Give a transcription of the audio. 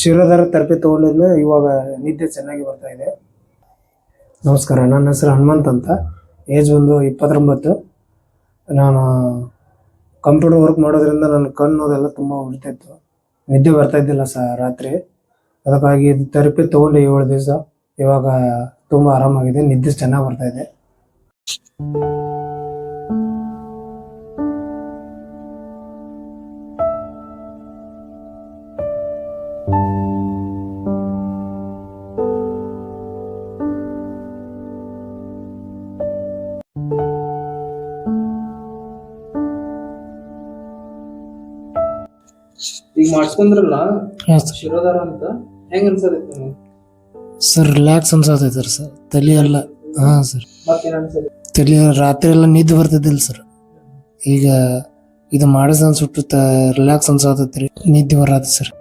ಶಿರೋಧಾರ therapy ತೊಗೊಂಡಿದ್ಮೇಲೆ ಇವಾಗ ನಿದ್ದೆ ಚೆನ್ನಾಗಿ ಬರ್ತಾ ಇದೆ. ನಮಸ್ಕಾರ, ನನ್ನ ಹೆಸರು ಹನುಮಂತ್ ಅಂತ. ಏಜ್ ಒಂದು 29. ನಾನು ಕಂಪ್ಯೂಟರ್ ವರ್ಕ್ ಮಾಡೋದ್ರಿಂದ ನನ್ನ ಕಣ್ಣೋದೆಲ್ಲ ತುಂಬ ಉಳಿತಾಯಿತ್ತು, ನಿದ್ದೆ ಬರ್ತಾ ಇದ್ದಿಲ್ಲ ರಾತ್ರಿ. ಅದಕ್ಕಾಗಿ ಥೆರಪಿ ತೊಗೊಂಡೆ 7 ದಿವಸ. ಇವಾಗ ತುಂಬ ಆರಾಮಾಗಿದೆ, ನಿದ್ದೆ ಚೆನ್ನಾಗಿ ಬರ್ತಾ ಇದೆ. ಈಗ ಮಾಡಿಸ್ಕೊಂಡ್ರಲ್ಲ ಶಿರೋಧಾರ ಅಂತ, ಹೆಂಗ ಅನ್ಸತೈತಿ ನಿಮಗೆ? ಸರ್ ರಿಲ್ಯಾಕ್ಸ್ ಅನ್ಸತೈತ್ರಿ ಸರ್. ತಲೆ ಎಲ್ಲ ಸರ್, ಮತ್ತೇನು ಅನ್ಸತೈತಿ? ತಲೆ ರಾತ್ರಿ ಎಲ್ಲ ನಿದ್ದೆ ಬರ್ತಿದ್ದಿಲ್ಲ ಸರ್. ಈಗ ಇದು ಮಾಡಿಸ್ ಅನ್ಸುಟ್ಟು ರಿಲ್ಯಾಕ್ಸ್ ಅನ್ಸತೈತ್ರಿ, ನಿದ್ದೆ ಬರತ್ತೆ ಸರ್.